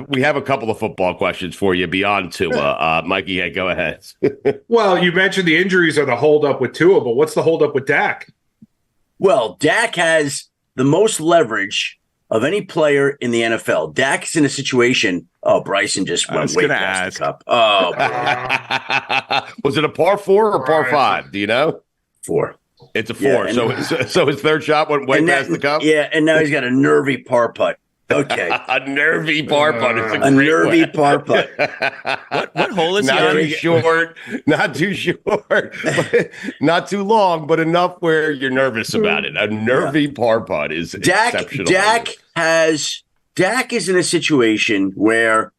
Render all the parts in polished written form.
we have a couple of football questions for you beyond Tua. Mikey, yeah, go ahead. Well, you mentioned the injuries are the holdup with Tua, but what's the holdup with Dak? Well, Dak has the most leverage of any player in the NFL. Dak's in a situation. Oh, Bryson just went way past the cup. Oh, was it a par 4 or par 5? Do you know? 4. It's a 4. Yeah, so his third shot went way past the cup. Yeah, and now he's got a nervy par putt. Okay, a nervy par putt. It's a nervy par putt. What hole is not he on? Not too short, not too long, but enough where you're nervous about it. A nervy par putt is exceptional. Dak is in a situation where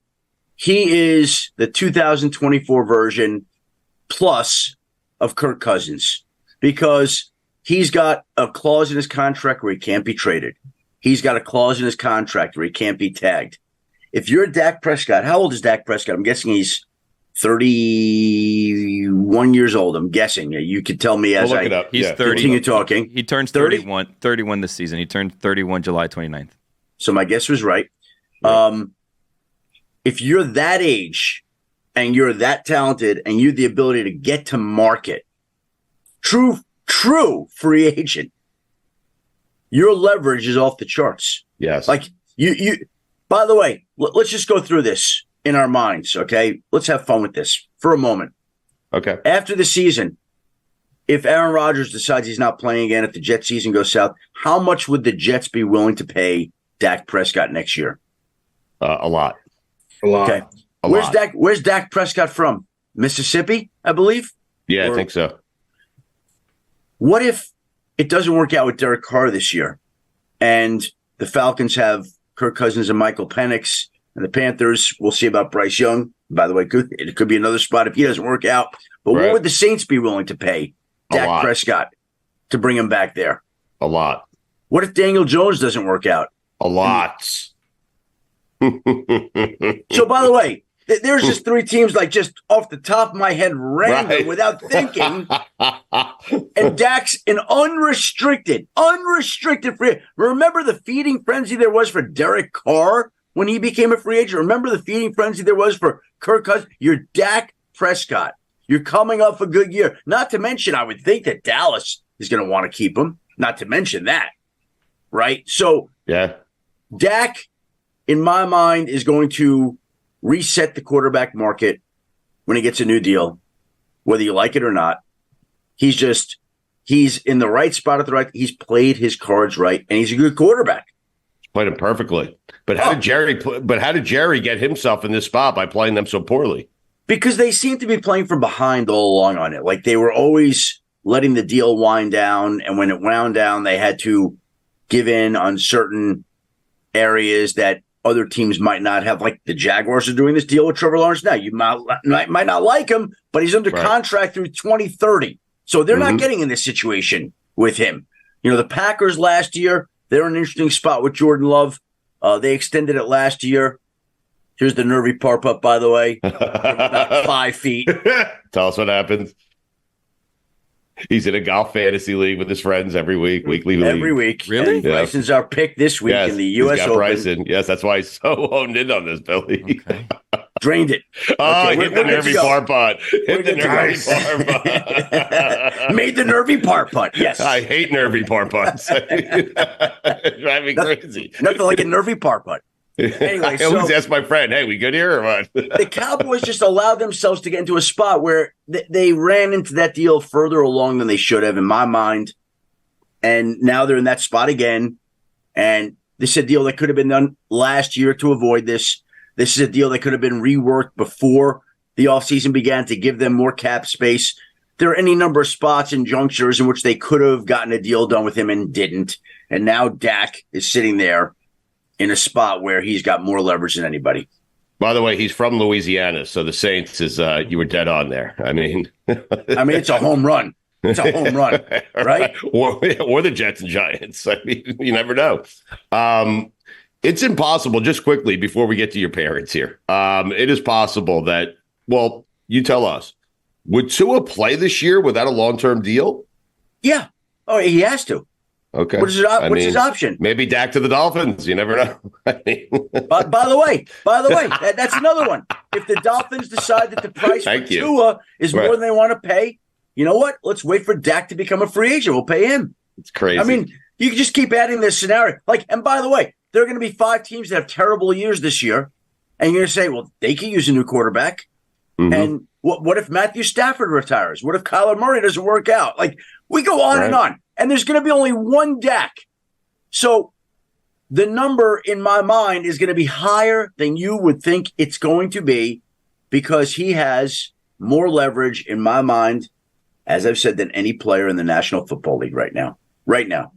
he is the 2024 version plus of Kirk Cousins because he's got a clause in his contract where he can't be traded. He's got a clause in his contract where he can't be tagged. If you're Dak Prescott, how old is Dak Prescott? I'm guessing he's 31 years old. I'm guessing. You could tell me as I continue talking. He turns 31 this season. He turned 31 July 29th. So my guess was right. If you're that age and you're that talented and you have the ability to get to market, true free agent, your leverage is off the charts. Yes. Like you, by the way, let's just go through this in our minds. Okay. Let's have fun with this for a moment. Okay. After the season, if Aaron Rodgers decides he's not playing again, if the Jets season goes south, how much would the Jets be willing to pay Dak Prescott next year? A lot. Okay. Where's Dak Prescott from? Mississippi, I believe? Yeah, I think so. What if it doesn't work out with Derek Carr this year and the Falcons have Kirk Cousins and Michael Penix and the Panthers, we'll see about Bryce Young. By the way, it could be another spot if he doesn't work out. But what would the Saints be willing to pay Dak Prescott to bring him back there? A lot. What if Daniel Jones doesn't work out? A lot. So, by the way, there's just 3 teams like just off the top of my head, random, without thinking. And Dak's an unrestricted free. Remember the feeding frenzy there was for Derek Carr when he became a free agent? Remember the feeding frenzy there was for Kirk Cousins? You're Dak Prescott. You're coming off a good year. Not to mention, I would think that Dallas is going to want to keep him. Not to mention that, right? So, yeah, Dak, in my mind, is going to reset the quarterback market when he gets a new deal, whether you like it or not. He's in the right spot at the right. He's played his cards right, and he's a good quarterback. Played him perfectly. But how did Jerry get himself in this spot by playing them so poorly? Because they seem to be playing from behind all along on it. Like they were always letting the deal wind down, and when it wound down, they had to give in on certain areas that other teams might not have. Like the Jaguars are doing this deal with Trevor Lawrence now. You might not like him, but he's under contract through 2030. So they're not getting in this situation with him. You know, the Packers last year, they're in an interesting spot with Jordan Love. They extended it last year. Here's the nervy par putt, by the way. About 5 feet. Tell us what happens. He's in a golf fantasy league with his friends every week, weekly league. Every week. Really? And Bryson's our pick this week in the U.S. He's got Open. Bryson. Yes, that's why he's so honed in on this, Billy. Okay. Drained it. Oh, hit the nervy par putt. Hit the nervy par putt. Made the nervy par putt, yes. I hate nervy par putts. Drive me crazy. Nothing like a nervy par putt. Anyway, I always ask my friend, hey, we good here or what? The Cowboys just allowed themselves to get into a spot where they ran into that deal further along than they should have, in my mind. And now they're in that spot again. And this is a deal that could have been done last year to avoid this. This is a deal that could have been reworked before the offseason began to give them more cap space. There are any number of spots and junctures in which they could have gotten a deal done with him and didn't. And now Dak is sitting there in a spot where he's got more leverage than anybody. By the way, he's from Louisiana, so the Saints is you were dead on there. I mean, it's a home run. It's a home run, right? Or the Jets and Giants. I mean, you never know. It's impossible, just quickly before we get to your parents here. It is possible that, well, you tell us, would Tua play this year without a long-term deal? Yeah. Oh, he has to. Okay. What's his option? Maybe Dak to the Dolphins. You never know. I mean, But by the way, that's another one. If the Dolphins decide that the price for Tua is more than they want to pay, you know what? Let's wait for Dak to become a free agent. We'll pay him. It's crazy. I mean, you can just keep adding this scenario. And by the way, there are going to be 5 teams that have terrible years this year. And you're going to say, well, they can use a new quarterback. Mm-hmm. And what if Matthew Stafford retires? What if Kyler Murray doesn't work out? We go on and on. And there's going to be only one Dak. So the number in my mind is going to be higher than you would think it's going to be because he has more leverage in my mind, as I've said, than any player in the National Football League right now. Right now.